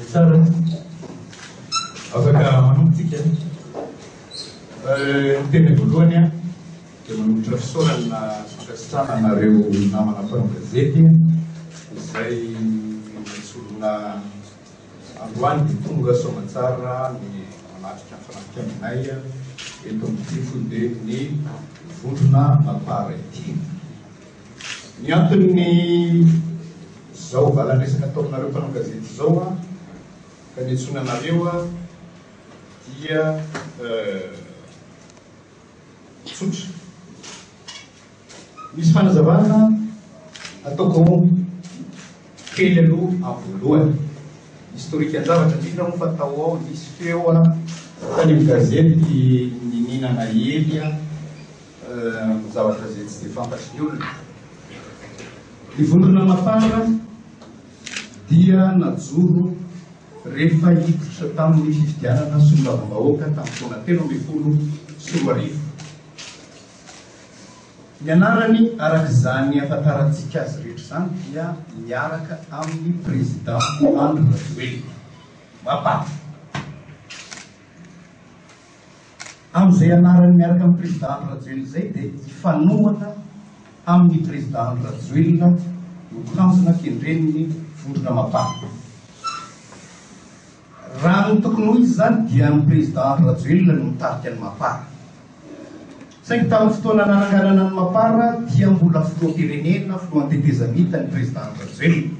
Tsara afaka manombotsika teny voalohany a dia manombotra fisaorana sakasitrana anareo namana mpanao gazety izay solona androany dia tonga soamatsara ny manatrika fanatrika aminay eto am'tifo dia ny vondrona mapara ity. Ny antony zao valanresaka ataonareo mpanao gazety zao a ka ny antsona anareo a dia tsotra misy fanazavana ataoko kely aloha am-voalohany historika an-javatra indrindra mo fatao ao misy feo a tany amin'ny gazety nininana ely a zavatra zay tsy dia fantatry ny olona. Ny vondrona mapara dia najoro rehefa hiditra tamin'ny fifidianana solonavam-bahoaka tamin'ny taona 13 ny anarany arak'izany afantarantsika azy rehetra zany dia miaraka amin'ny président Andry Rajoelina Mapara. Amin'izay anarany miaraka amin'ny président Andry Rajoelina zay dia ifanohana amin'ny président Andry Rajoelina no tanjona kendreniny vondrona Mapara. Raha ny tokony ho izy zany dia ny président Andry Rajoelina no mitarika ny Mapara. Saingy tamin'ny fotoana nananganana ny Mapara dia mbola filoham-pirenena filohan-tetezamita ny président Andry Rajoelina.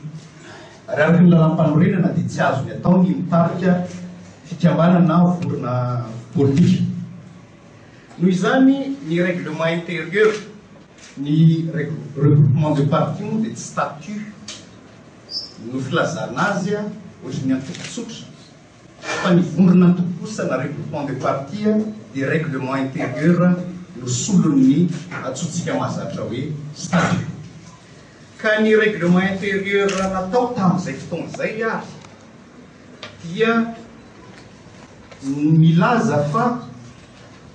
Ary araka ny lalam-panorenana dia tsy azo ny atao ny mitarika fikambanana vondrona politika. Noho izany ny règlement intérieur ny regroupement de parti moa dia tsy statut no filazana azy a ohatry ny antoko-tsotra fa ny vondrona tokosana regroupement de parti dia règlement intérieur no solon'ny atsotsika mahazatra hoe statut. Ka ny règlement intérieur natao tamin'izay fotoana izay ary dia milaza fa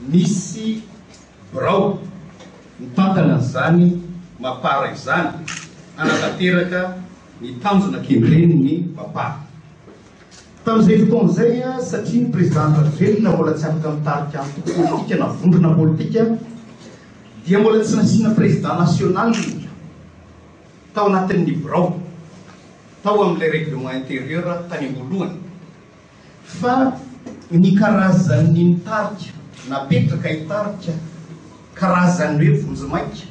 misy birao mitantana an'izany Mapara izany anatanteraka ny tanjona kendreniny Mapara. Tamin'izay fotoana izay satria ny président Rajoelina mbola tsy afaka mitarika antoko politika na vondrona politika dia mbola tsy nasiana président national tao anatin'ny birao tao amin'ilay règlement intérieur tany am-boalohany fa ny karazan'ny mitarika napetraka hitarika karazany hoe vonjimaika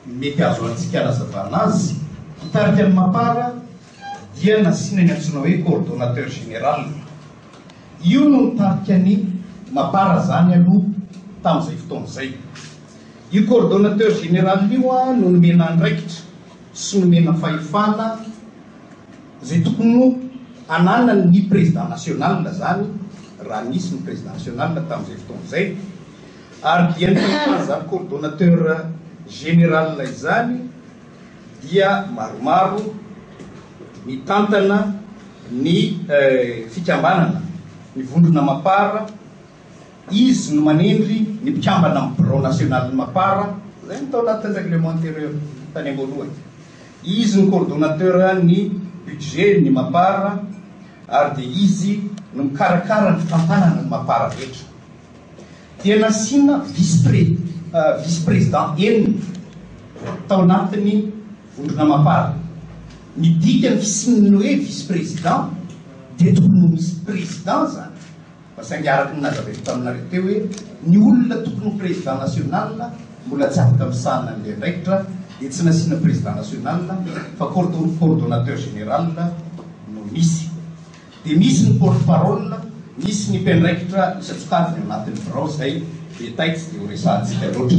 mety azo antsika anazavana azy hitarika ny Mapara dia nasiana ny antsoina hoe coordonnateur général. Io no nitarika ny Mapara zany aloha tamin'izay fotoana izay. Io coordonnateur général io a no nomena andraikitra sy nomena fahefana zay tokony anana ny président national zany raha nisy ny président national tamin'izay fotoana izay. Ary dia ny zany coordonnateur général izany dia maromaro mitantana ny fikambanana ny vondrona Mapara. Izy no manendry ny mpikambana amin'ny bureau national Mapara zay ny tao anatin'ny règlement intérieur tany am-boalohany. Izy ny coordonnateur ny budget ny Mapara ary dia izy no mikarakara ny fitantanana ny Mapara rehetra. Dia nasiana vice-président enina tao anatin'ny vondrona Mapara. Ny dikany fisininy hoe vice-président dia tokony misy président zany. Fa saingy araky ny nazaveko taminareo teo hoe ny olona tokony président national mbola tsy afaka misahana an'ilay andraikitra dia tsy nasiana président national fa coordonnateur général no misy. Dia misy ny porte-parole, misy ny mpiandraikitra isatsokafiny anatin'ny birao zay detail tsy dia ho resahantsika loatra.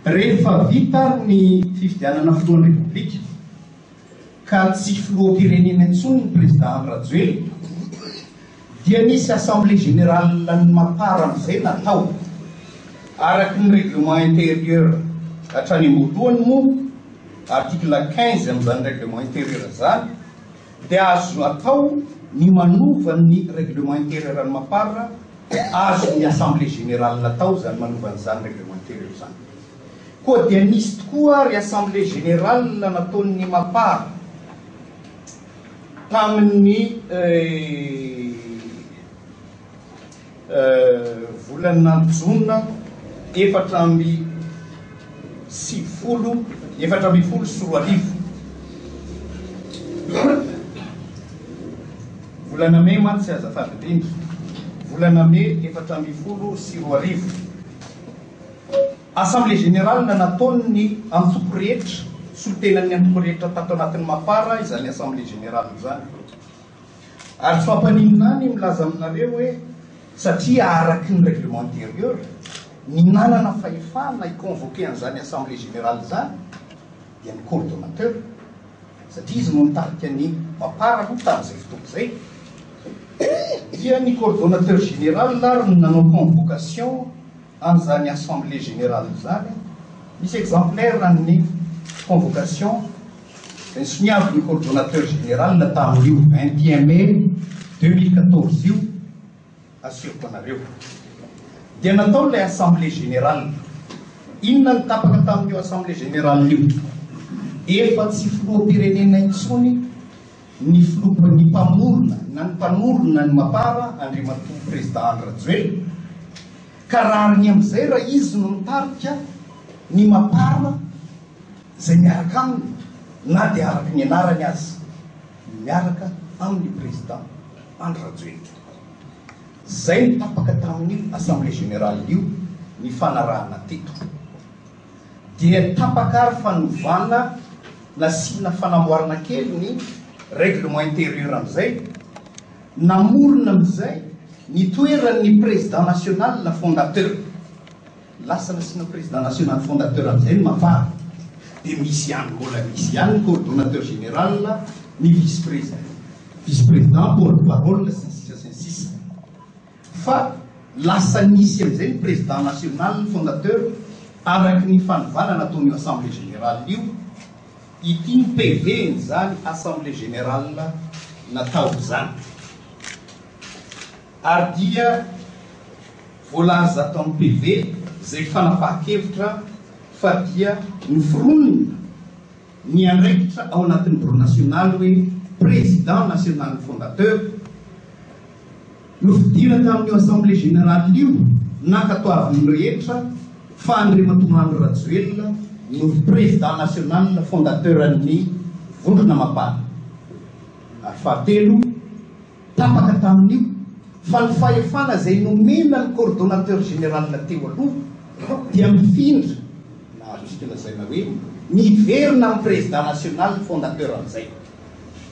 rehefa vita ny fifidianana filohan'ny repoblika ka tsy filoham-pirenena intsony ny président Rajoelina dia nisy assemblée générale ny mapara amin'izay natao araky ny règlement intérieur hatrany voalohany moa article 15 amin'izany règlement intérieur zany dia azo atao ny manova ny règlement intérieur ny mapara azo ny assemblée générale natao zany manovan'izany règlement intérieur zany koa dia nisy tokoa ry assemblée générale nataon'ny mapara tamin'ny volana jona efatra amby folo sy roa arivo volana may mantsy azafady indrindra volana may efatra amby folo sy roa arivo assemblée générale nataony antoko rehetra solotenan'ny antoko rehetra tato anatin'ny mapara izany assemblée générale zany ary tsy fampaninonany milaza aminareo hoe satria araky ny règlement intérieur ny nanana fahefana iconvoqué an'izany assemblée générale zany dia ny coordonnateur satria izy no nitarika ny mapara aloha tamin'izay fotoana zay dia ny coordonnateur général ary no nanao convocation an'izany assemblée générale zany misy exemplaire amin'ny convocation ny soniavy ny coordonnateur général tamin'io 21 mai 2014 io asiroko anareo dia natao ilay assemblée générale inona ny tapaka tamin'io assemblée générale io efa tsy filoham-pirenena intsony ny filohan'ny mpamorona na ny mpanorona ny mapara andriamatoa président Rajoelina ka raha ny amin'izay raha izy no mitarika ny mapara zay miaraka aminy na dia araky ny anarany azy miaraka amin'ny président Andry Rajoelina zay ny tapaka tamin'io assemblée générale io ny fanarahana teto dia tapaka ary fanovana nasiana fanamboarana kely ny règlement intérieur amin'izay namorona amin'izay ny toeran'ny président national na fondateur lasa nasiana président national fondateur amin'izay ny mapara dia misy ihany mbola misy ihany ny coordonnateur général ny vice-président porte-parole sy fa lasa nisy amin'izay ny président national fondateur araky ny fanovana nataon'io assemblée générale io ity ny PV zany assemblée générale natao zany ary dia voalaza atao amin'ny PV zay fanapahan-kevitra fa dia ny fironina ny andraikitra ao anatin'ny bureau national hoe président national fondateur nofidina tamin'io assemblée générale io nakatoavin'ny rehetra fa andriamatoa Andry Rajoelina no président national fondateur an'ny vondrona mapara ary fahatelo tapaka tamin'io fa ny fahefana zay nomena ny coordonnateur général teo aloha dia mifindra na jusque lazaina hoe miverina amin'ny président national fondateur an'izay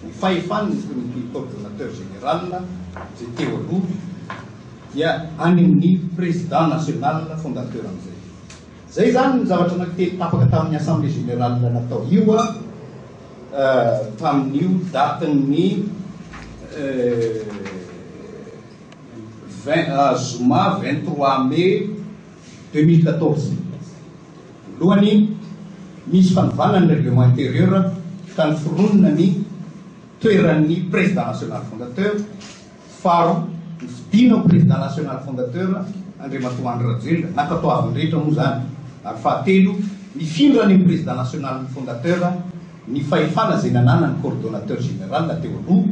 ny fahefana ny coordonnateur général zay teo aloha dia any amin'ny président national fondateur an'izay zay zany ny zavatra anankitelo tapaka tamin'ny assemblée générale natao io tamin'io datin'ny zoma 23 mai 2014 lohany misy fanovana ny règlement intérieur ka ny fironina ny toeran'ny président national fondateur faro ny fidina ao président national fondateur andriamatoa Andry Rajoelina nakatoaviny rehetra moa zany ary fahatelo mifindra ny président national fondateur ny fahefana zay nanana ny coordonnateur général teo aloha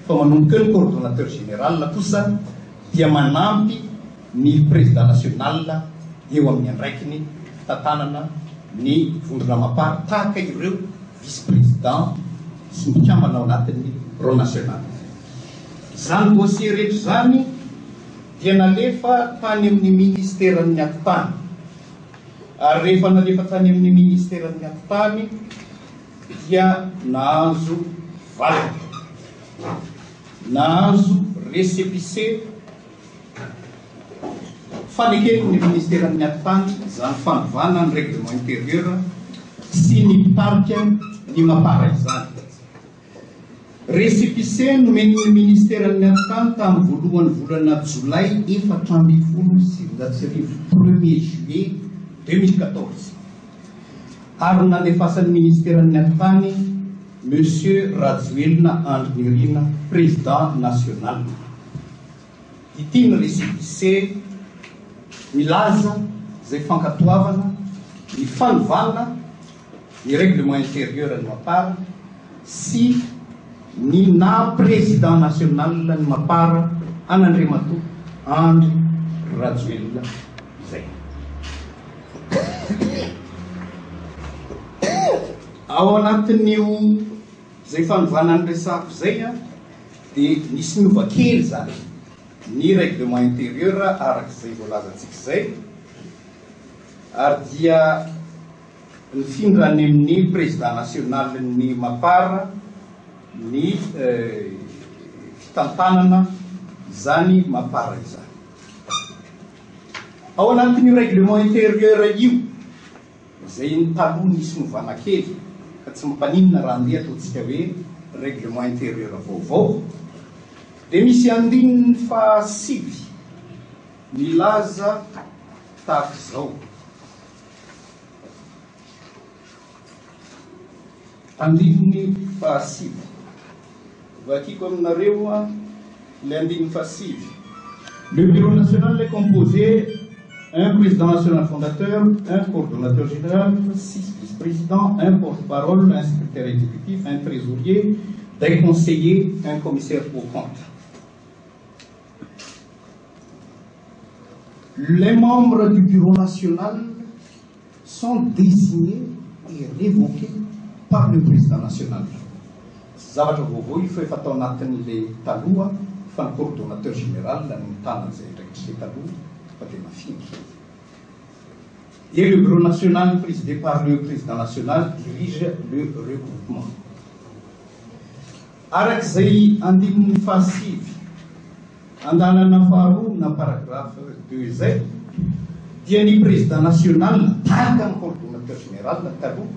fa manomboka ny coordonnateur général kosa dia manampy ny président national eo amin'ny andraikiny tantanana ny vondrona mapara tahaka ireo vice président sy mpikamana ao anatin'ny bureau national zany dossier rehetra zany dia nalefa tany amin'ny ministeran'ny akotany ary rehefa nalefa tany amin'ny ministeran'ny akotany dia nahazo valaka nahazo récépissé fanekeny ny ministéran'ny atany zany fanovana ny règlement intérieur sy ny mpitarika ny mapara izany. Récépissé nomen'ny ministéran'ny atany tamin'ny voalohan'ny volana Jolay 1er juillet 2014 ary nanefasan'ny ministéran'ny atany Monsieur Rajoelina Andry Nirina, président national. Ity ny récépissé milaza zay fankatoavana ny fanovana ny règlement intérieur ny mapara sy ny na président national ny mapara Anandriamatoa Andry Rajoelina zay. Ao anatin'io zay fanovana ny resako zay dia nisy miova kely zany ny règlement intérieur arak'izay voalazantsika zay, ary dia nifindra any amin'ny président national ny mapara ny fitantanana zany mapara izany. Ao anatin'io règlement intérieur io zay ny taloha nisy miovana kely ka tsy mampaninona raha andeha ataontsika hoe règlement intérieur vaovao, dia misy andininy fahasivy milaza tahaka izao. Andininy fahasivy vakiko aminareo le andininy fahasivy. Le bureau national est composé un président national fondateur, un coordonnateur général, 6 vice-présidents, un porte-parole, un secrétaire exécutif, un trésorier, des conseillers, un commissaire aux comptes. Les membres du bureau national sont désignés et révoqués par le président national. Zavatra vaovao io fa efa tao anatin'ilay taloha fa ny coordonnateur général ny mitana zay ndraikitry taloha fa dia mafindra. Et le bureau national présidé par le président national dirige le regroupement. Arak'izay andininy fahasivy andanana faharoa na paragraphe 2 zay dia ny président national tahaka ny coordonnateur général taloha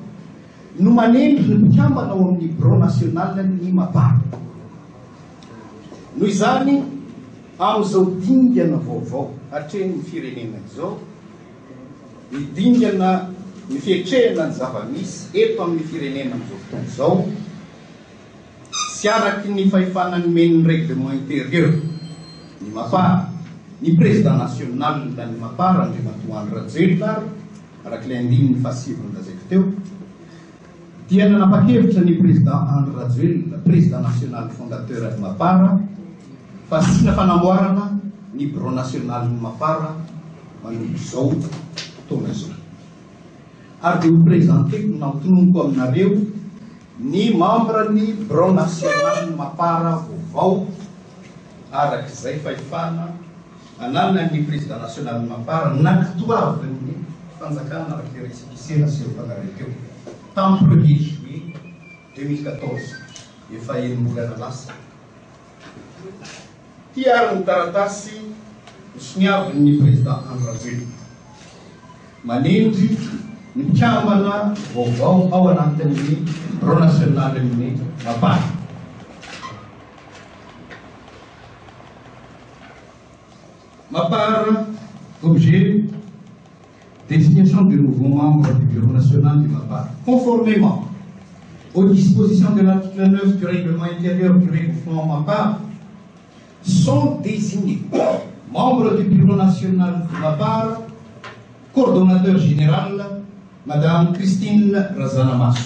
no manendry ny mpikambana ao amin'ny bureau national ny mapara. Noho izany amin'izao dingana vaovao hatreny ny firenena izao, ny dingana ny fietrehana ny zava-misy eto amin'ny firenena amin'izao fotoana izao, sy araky ny fahefanany men'ny règlement intérieur ny mapara, ny président national ny mapara Andriamatoa Andry Rajoelina arak'ilay andininy fahasivy nolazaiko teo, dia nanapa-kevitra ny président Andry Rajoelina, président national fondateur ny mapara, fa asina fanamboarana ny bureau national ny mapara manombo izao fotoana izao. Ary dia ho présenteko na hotononoko aminareo ny membre ny bureau national ny mapara vaovao arak'izay fahefana ananany président national ny mapara nakatoavan'ny fanjakana arak'ilay récépissé naseho-panareo teo tamin'ny 1er juillet 2014 efa enim-bolana lasa. Ty ary ny taratasy nisoniavin'ny président Andry Rajoelina manendry ny mpikambana vaovao ao anatin'ny bureau national ny mapara. Mapara objet désignation de nouveaux membres du bureau national du Mapara. Conformément aux dispositions de l'article 9 du règlement intérieur du regroupement Mapara, sont désignés membres du bureau national du Mapara, coordonnateur général, Madame Christine Razanamasu.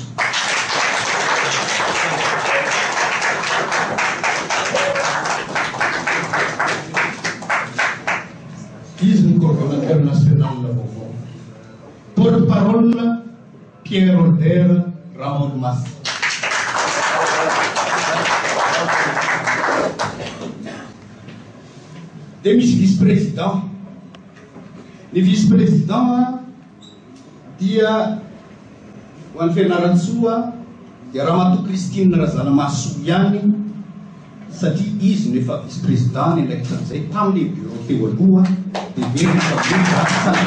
Vice coordonnateur national porte-parole Pierre Order Ramon Mas. Des vice-présidents. Les vice-présidents dia Wan Fenaratsua, dia Ramatu Christine Razanamasu yani satria izy no efa vice-président ny andraikitran'izay tamin'ny bureau teo aloha dia veryfazay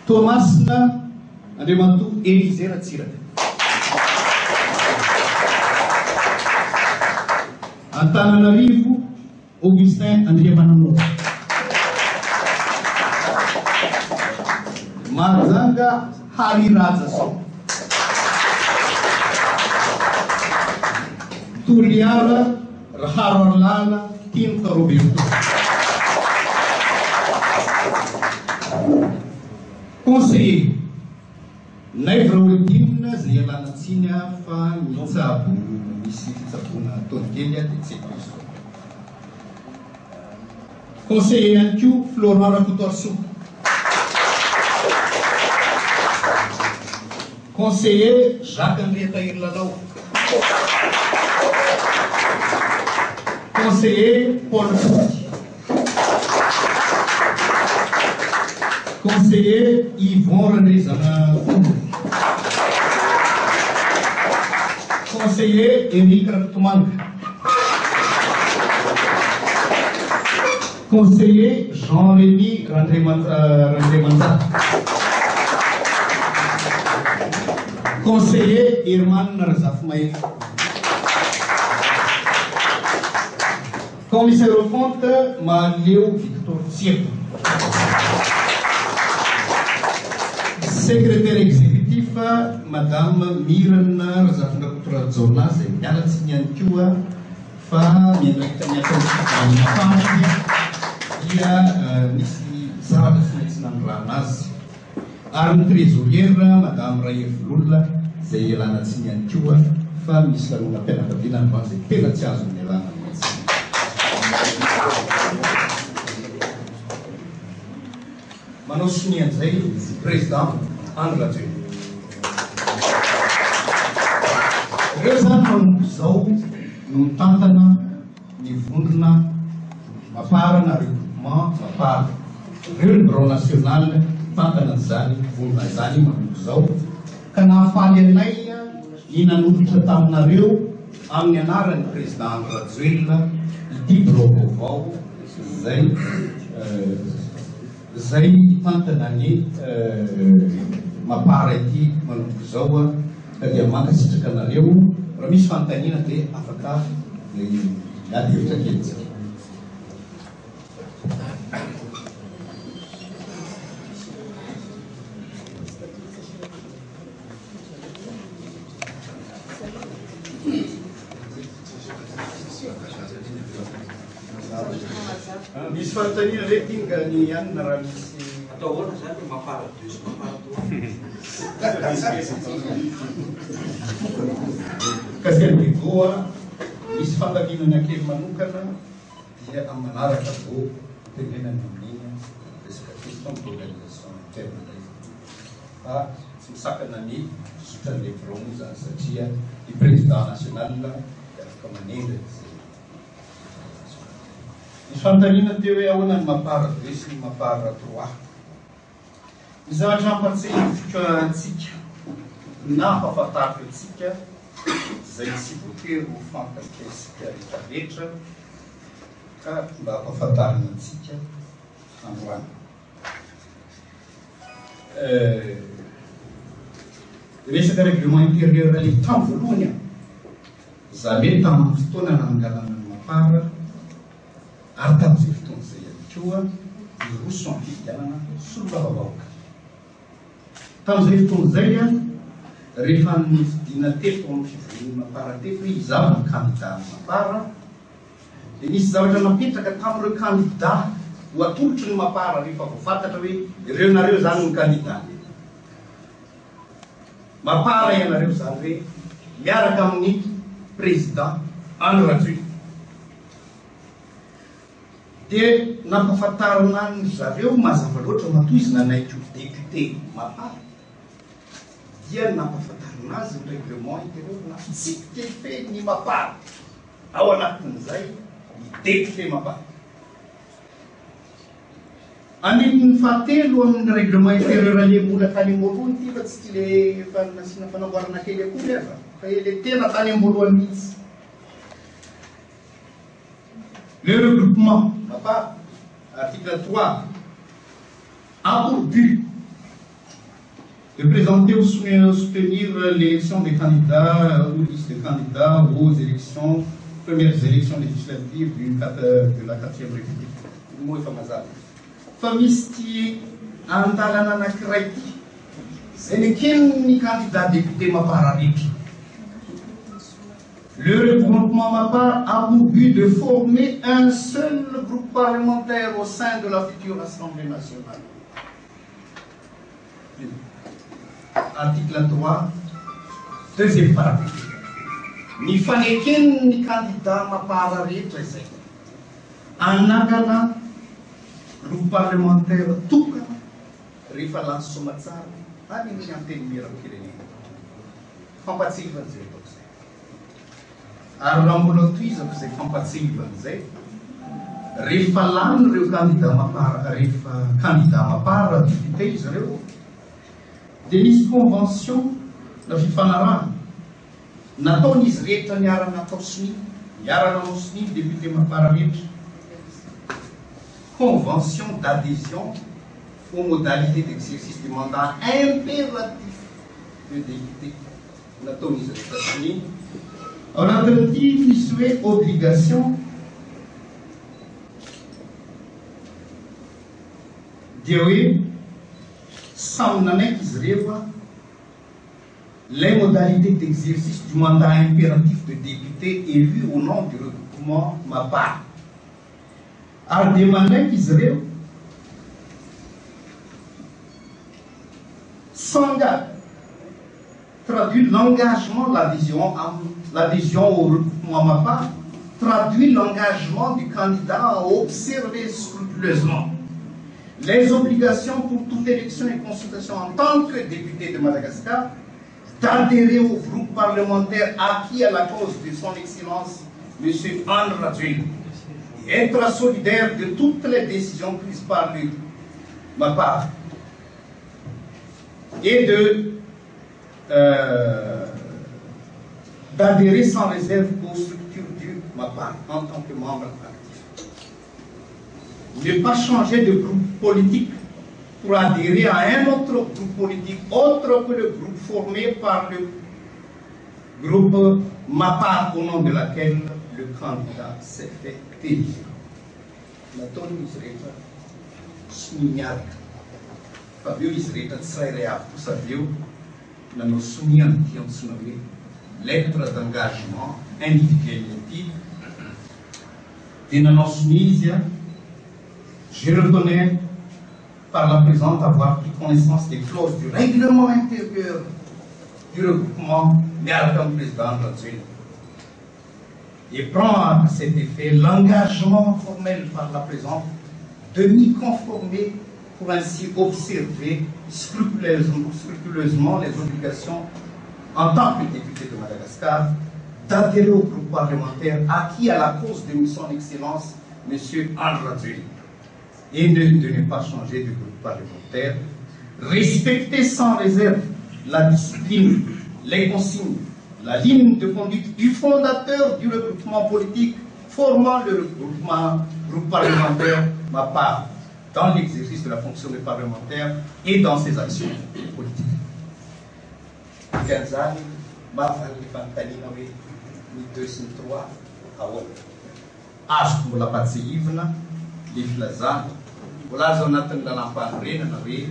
Tomasina Andriamatoa Élisée Ratsiraka Antananarivo Augustin Andriamananoa Mahajanga Hariraja Soa Toliara Raharolala Tinta Roberto Conseiller Naivra Olodinina izay ialana tsiny fa mitsabo misy fitsaboana taony kely dia tsy haiko. Conseiller ihany koa Florent Rakotorso. Conseiller Jacques André Tahirlalao. Conseiller Paul Fouti. Conseiller Yvon René Zanafoulou. Conseiller Éric Raktomanga. Conseiller Jean-Rémy Randré-Mandat. Conseiller Irman Narzaf Maïf. Commissaire au compte Maléo Victor Sierto. Secrétaire exécutif Madame Mirna Razafndakotorazona izay mialatsy ny ihany koa fa miandraikitra miatao dia misy zavatra tsy maintsy nandrana azy ary ny trésorière Madame Rayer Volola izay ialana tsy ny ihany koa fa misy lanona mpianakaviana ny izay tena tsy azo ny ialana mihitsy. Manao sonian'izay président André Rajoelina. Ireo zany manompo izao no mitantana ny vondrona mapara na regroupement mapara. Ireo ny bureau national mitantana izany vondrona izany manompo izao ka nahafaly anay ny nanolotra taminareo amin'ny anaran'ny président André Rajoelina ity bureau vaovao zay tantana ny mapara ity manompo izao ka dia mankasitraka anareo raha misy fanontaniana dia afaka miady hevitra kelytsika. Misy fanontaniana re tinga ny anina raha misy atao ahoana zany mapara dus mapara toa kasi andigoa misy fandalinana kely manokana dia amin'ny manaraka vo tenenany amin'iny resaka question d'organisation interne fa tsy misakana ny sotran'le bureau zany satria ny président national afaka manendra misy fanontaniana teo hoe ahoana ny mapara deux sy ny mapara trois. Ny zavatra ampatsehifika antsika na ampahafantariko antsika izay tsy voatery ho fantatresika rehetrarehetra ka mba ampahafantarina antsika androany. Resaka règlement intérieur le tamin'ny voalohany zabe tamin'ny fotoana nanangalana ny mapara ary tamin'izay fotoana izay ihany koa iroso ny fifidianana soloka vahoaka. Tamin'izay fotoana izay rehefa nifidina teto amin'ny fivorian'ny mapara teto hoe izava ny candidat ny mapara dia nisy zavatra napetraka tamin'ireo candidat ho atolotry ny mapara rehefa voafantatra hoe ireo nareo zany ny candidat. Mapara ianareo zany hoe miaraka amin'ny président André Rajoelina. Dia nampahafantarana ny zareo mazava loatra matoa izy nanaiky député mapara dia nampahafantarana azy ny règlement intérieur na tsy tefe ny mapara ao anatin'izay ny député mapara. Andininy fahatelo amin'ny règlement intérieur alembola tany am-boalohany ty fa tsy ty le nasina fanamboarana kely akory aza fa le tena tany am-boalohany mihitsy. Le regroupement, article 3, a pour but de présenter ou soutenir l'élection des candidats ou liste de candidats aux élections, premières élections législatives de la 4e République. Famisty antalana anankiray ty zay neken'ny candidat député mapararitra. Le regroupement MAPAR a pour but de former un seul groupe parlementaire au sein de la future Assemblée nationale. Article 3, deuxième paragraphe. Ny faneken'ny candidat mapararitra zay anangana groupe parlementaire tokana rehefa lasa somatsara any amin'ny anteny miram-pirenena. Fampatsivana zay ataoko zay. Ary raha mbola toizako zay fampatsivana zay, rehefa lany reo candidat mapara, rehefa candidat mapara député izy reo, dia nisy convention na fifanarahana nataon'izy rehetra niarana atao SNI, niarana ao SNI député mapara rehetra. Convention d'adhésion aux modalités d'exercice du mandat impératif de député. Nataon'izy rehetra SNI. Ao anatin'ity misy hoe obligation dia hoe samy nanaiky izy reo les modalités d'exercice du mandat impératif de député élu au nom du regroupement MAPAR. Ary dia manaiky izy reo s'engage, traduit l'engagement, l'adhésion au regroupement MAPAR, traduit l'engagement du candidat à observer scrupuleusement les obligations pour toute élection et consultation en tant que député de Madagascar, d'adhérer au groupe parlementaire acquis à la cause de son Excellence M. André Rajoelina, et être solidaire de toutes les décisions prises par lui, MAPAR, et d'adhérer sans réserve aux structures du MAPAR en tant que membre actif. Ne pas changer de groupe politique pour adhérer à un autre groupe politique autre que le groupe formé par le groupe MAPAR au nom de laquelle le candidat s'est fait élire. La tonne Israël, Smignal, Fabio Israël, Tsairea, Savio, la notion qui ont sonné lettre d'engagement individuel et la notion je reconnais par la présente avoir pris connaissance des clauses du règlement intérieur du regroupement, mais comme président de la Suisse. Et prend à cet effet l'engagement formel par la présente de m'y conformer pour ainsi observer scrupuleusement les obligations en tant que député de Madagascar d'adhérer au groupe parlementaire acquis à la cause de son Excellence M. André Rajoelina, et de ne pas changer de groupe parlementaire, respecter sans réserve la discipline, les consignes, la ligne de conduite du fondateur du regroupement politique formant le groupe parlementaire MAPAR dans l'exercice de la fonction de parlementaire et dans ses actions politiques. Ganzani, Mafal, Fantalina, 203, Awol. Acho mbola patsihivana le filazana mbola azo anatin'ny lalam-panorenana hoe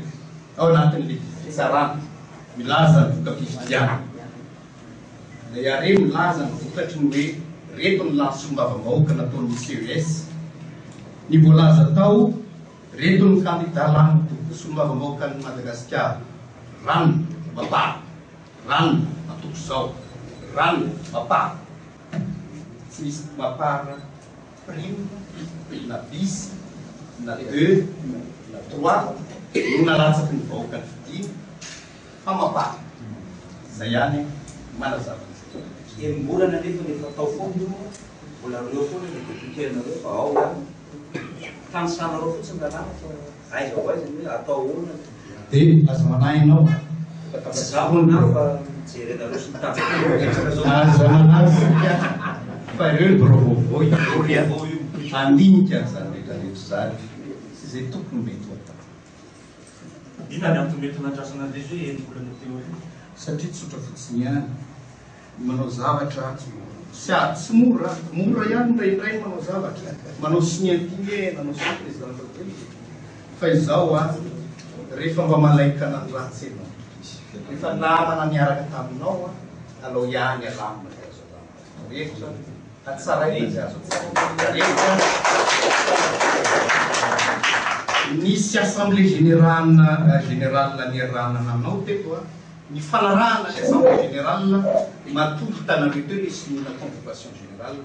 ao anatin'le fitsarana milaza ny voka-pifidiana la iare milaza ny vokatry ny hoe reto ny lansomba-vahoaka nataon'ny CES ny voalaza tao reto ny candidat lany somba-vahoaka ny Madagasikara rano MAPAR rano atoko zao rano MAPAR tsy misy MAPAR prime, na bis, na 2, na 3, na latsaky ny vahoaka ny fidiny, fa MAPAR. Zay ihany manazava azy. Mbolana nefa nefa atao foana io, mbola reo foana ny deputé nareo fa ao ihany. Tany sanareo fotsiny raha fa aiza ho aiza hoe atao hoana dia aza manahy ianao tsy zaho na fa jerenareo sy mitanjaka aza manahy sika fa ireo ny boro vaovao itory a andinika zany rehetrarehetra zany sy izay tokony mety ho atao ina ny antony mety nandrasana an'izy hoe enivolana teo aloha satria tsotra fotsiny ihany manao zavatra tsy mora ihany ndraindray manao zavatra manao siniantinge manao sy président fa izao a rehefa mba malaikana ny ratsy ianao rehefa namana niaraka taminao a alao ihany alamina rehetra atsara izy azo rehetra nisy assemblée générale niarahanana anao teto a ny fanarahana ny assemblée générale matory tanareo teo le sinina convocation générale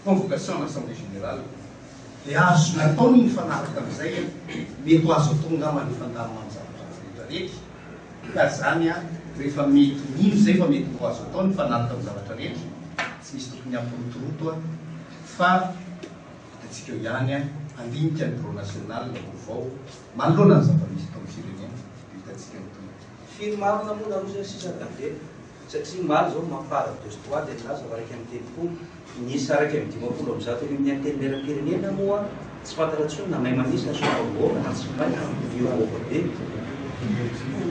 convocation à l'assemblée générale dia azo natao ny fanaraka amin'izay mety ho azo atao ngama ny fandamanjavatra rehetrarehetra ka zany a rehefa mety mino zay fa mety ho azo atao ny fanaraka amin'ny zavatra rehetra tsy misy tokony ampirotoroto a fa atsika eo ihany a andinika ny bureau national vaovao manoloana ny zava-misy tao amin'ny firenena hitatsika nytoy firy maro namoa narozy sisa davely satria maro zao mampara destoa dia nazo araiky amin'ny telopolo nisy araiky amin'ny dimapolo amin'zato eo amin'ny antenimieram-pirenena moa tsy fantatratsony na may manisy na sovaovao na tsy may iovaova be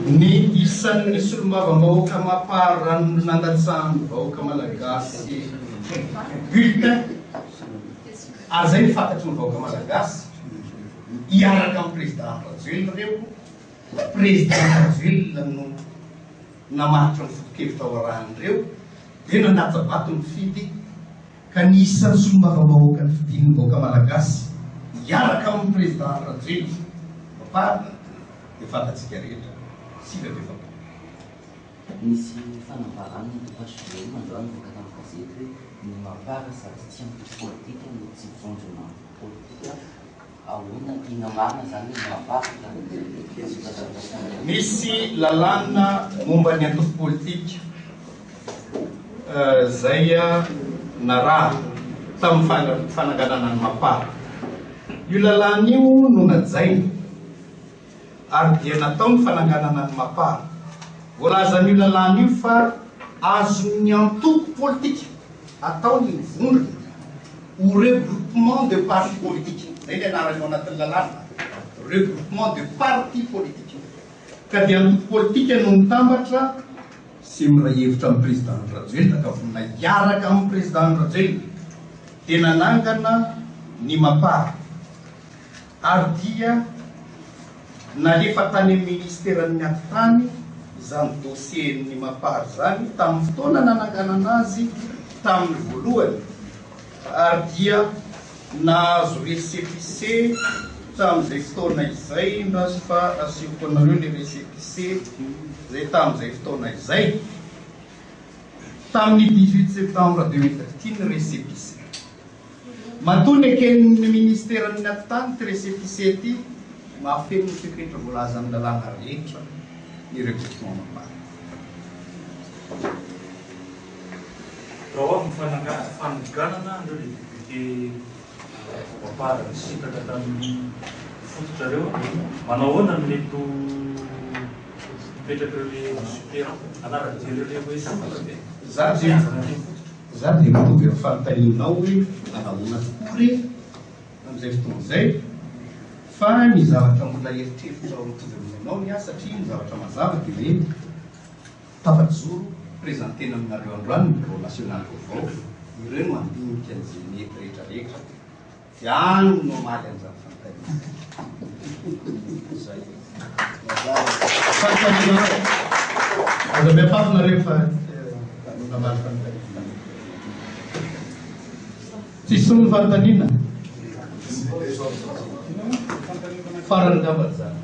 ny isan'ny solombavambahoaka mapara nandatsahany vahoaka malagasy bulletin ary zay ny fantatry ny vahoaka malagasy iaraka amin'ny président rajoelina reo président rajoelina no namaritra ny fotokevitra ao arahan'ireo dia nandajabato ny fidy ka ny isan'ny solombavambahoaka ny fidin'ny vahoaka malagasy iaraka amin'ny président rajoelina maparina dia fantatsika rehetra sika dia fantatra misy fanambarana topasy mandroany voaka tamin'ny gazety hoe ny mapara sady tsy ampy politika no tsy vondrona politika ahoana ina marina zany mapara misy lalàna momba ny antoko politika zay naraha tamin'ny fananganana ny mapara io lalàna io no najaina ary dia natao ny fananganana ny mapara voalazan'io lalàna io fa azony antoko politika ataony vondrona ou regroupement de parti politique zay ny anarany ao anatin'ny lalàna regroupement de parti politique ka dia antoko politika no nitambatra sy miray hevitra amin'ny président rajoelina ka vonina iaraka amin'ny président rajoelina dia nanangana ny mapara ary dia nalefa tany amin'ny ministèran'ny atitany zany dossier ny mapara zany tamin'ny fotoana nananganana azy tamin'ny voalohany ary dia nahazo récépissé tamin'izay fotoana izay ndazy fa asioko anareo le récépissé zay tamin'izay fotoana izay tamin'ny 18 septembre 2013 ny récépissé matony eken'ny ministèran'ny atitany ty récépissé ty mahafeno ny fepetra voalaza amin'ny lalàna rehetra ny regroupement mapara raha oa fananganana andreo le député mapara nisitaka tamin'ny fototrareo manao hoana ny mety mipetraka le super anarajereo hoe safara be za dia mitovy amin'ny fanontanianao hoe anahoana tokory amin'izay fotoana izay fa ny zavatra mbola eritreritra mitovy aminao ny a satria ny zavatra mazava dia hoe tafatry-zoro présentena aminareo androany ny bureau national vaovao ireo no andinika an'izay mety rehetrarehetra dia any no maly an'izany fanontaniana zay fanontaniana aza miapafina fa namaly fanontaniana tsisy sony fanontaniana farany gambany zany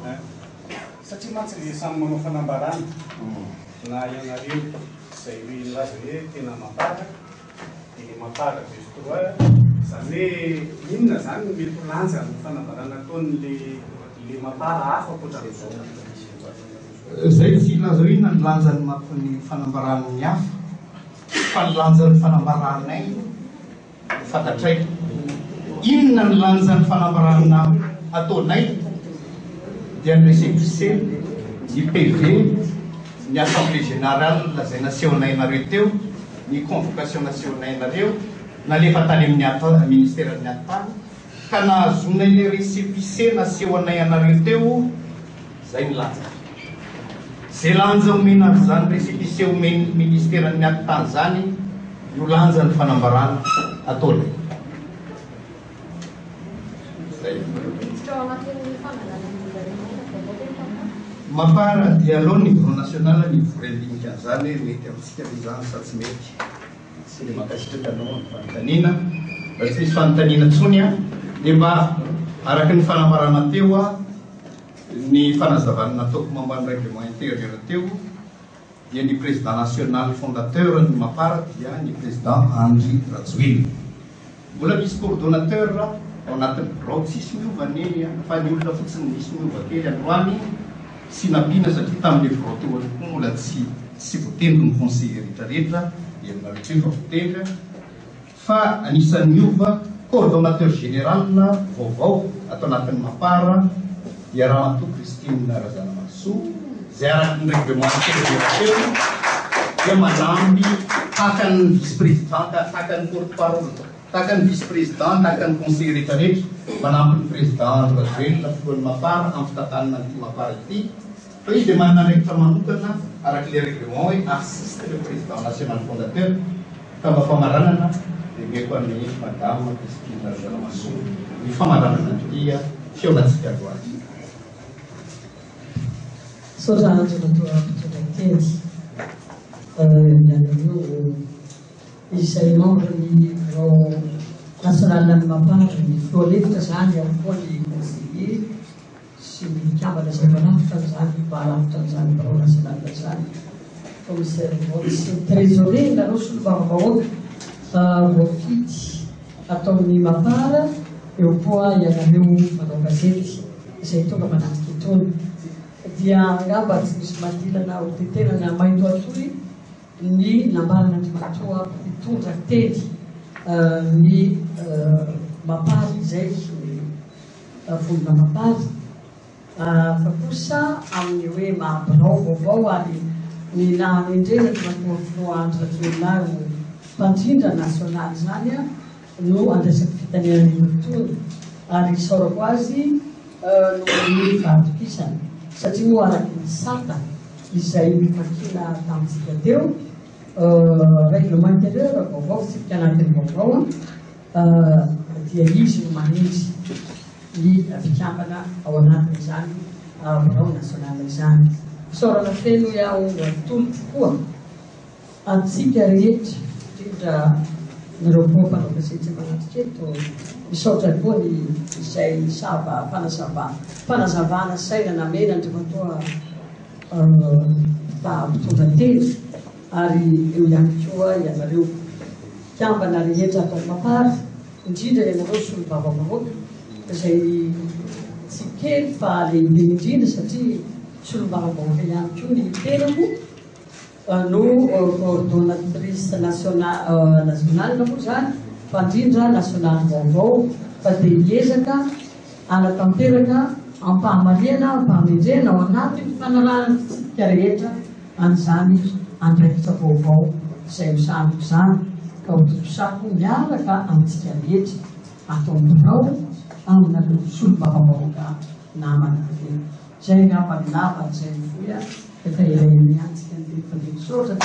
satria mantsy le samy manao fanambarana na ianareo zay hoe laza hoe tena mapara dia mapara destroa zany hoe inona zany mety lanja ny fanambarana ataonyle mapara hafa koatran'izao zay tsy ilaza hoe inona ny lanjany ny fanambaranany hafa fa ny lanjany fanambaranay fantatray inona ny lanjany fanambarana ataonay dia ny récépissé ny PV ny assemblée générale lazay nasehoanainareo teo ny convocation nasehoanainareo nalefa tany amin'ny ministèren'ny atany ka nahazona ile récépissé nasehoanay anareo teo zay ny lanja zay lanja omena zany récépissé omeny ministèren'ny atany zany io lanja ny fanambarana ataonay zay mapara dia aloha ny niveau national ny vorendinika zany mety amintsika le zany sa tsy mety sy le makasitraka anao ny fanontaniana fa tsy misy fanontaniana tsony a dia mba araky ny fanambarana teo a ny fanazavana nataoko momban'ny règlement intérieur teo dia ny président national fondateur ny mapara dia ny président Andry Rajoelina mbola misy coordonnateur ao anatin'ny birao tsisy miovaneny fa ny olona fotsiny misy miova kely androany sy nampina satria tamin'ny birao teo aloha koa mbola tsy voatendry ny conseiller rehetrarehetra dia aminareo fa voatendra fa anisan'ny miova coordonnateur général vaovao atao anatin'ny mapara dia Ramatoa Christine Razanamasoa zay araky ny règlement intérieur teo dia manamby takan'ny vice-président takan'ny porte-parole takan'ny vice-président takan'ny conseiller rehetrarehetra manamby ny président Rajoelina filohan'ny mapara amin'ny fitantanana an'ity mapara ity fa izy dia manana rehetra manokana araky le règlement hoe assiste le président national fondateur ka mba famaranana dia meko amin'ny madame Christine Razanamasoa ny famaranana tia fiaonantsika androany Sotra kely ianareo izay membre ny bureau national amin'ny mapara ny filoalefitra zany ao koa ny conseiller sy ny mikambana zay manafitra zany mba alafitra zany bureau national zany commissaire sy trésorier nareo solobavavahoaka voafidy ataon'ny mapara eo koa ianareo manao gazety izay tonga manatika itony dia angamba tsy misy madilana ho tetenana mainto atoy ny nambarana ny matoa mitondra teny ny mapary izay volona mapary fa kosa amin'ny hoe mahabirao vaovao ary ny nahamendrena ny matoa filoandra journal mpandrindra national zany a no andraisaky fitanean'ny tony ary saorako azy no ny fahatokisana satria mo araky ny sata izay mifankina tamintsika teo règlement intérieur vaovao tsika anatin'ny vaovao dia izy no manisy ny fikambana ao anatin'izany birao national izany sorana feno iaho tolo tokoa atsika rehetra indrindra nareo koa mpanao gazety manatrika eto misaotra koa ny izay sava fanazavana saina namena andrimatoa mpitondra teny ary eo ihany koa ianareo kiambana rehetra atao mapara indrindra ianareo solobavavahoaka izay tsy kely fa lehibe indrindra satria solobavavahoaka ihany koa ny tenako no coordonnatrice nationale moa zany fandrindra national vaovao fa dia hiezaka anatanteraka ampahamariana ampahamendrena ao anaty fanarahana tsika rehetra an'izany andraikitra vaovao izay misandroko zany ka hotoposako miaraka amintsika rehetra atao birao aminareo solobavavahoaka namana reny zay ngamba milava zay mifoya efa elaela antsika ndefandesotra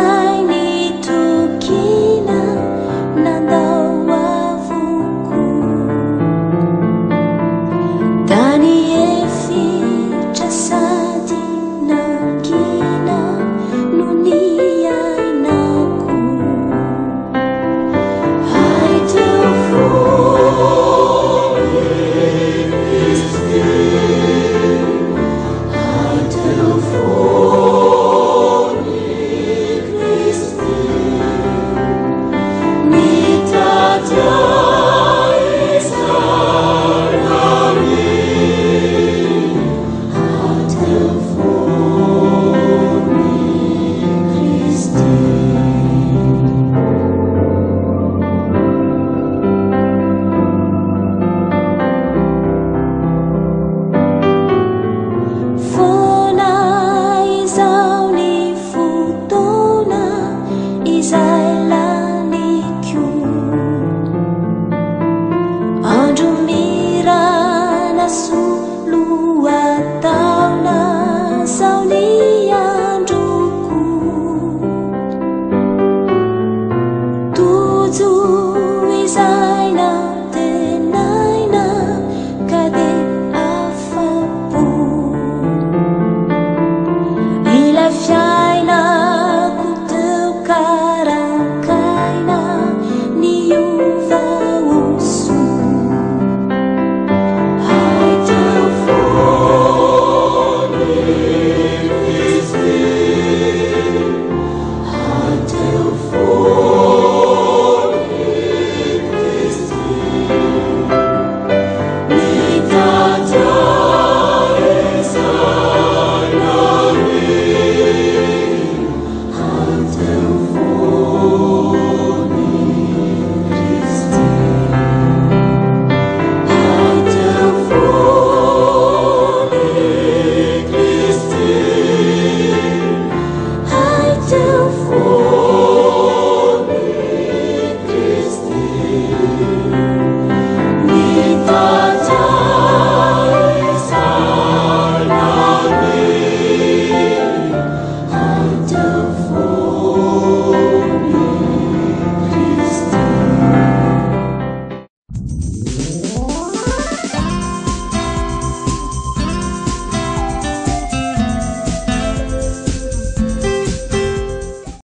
Sky.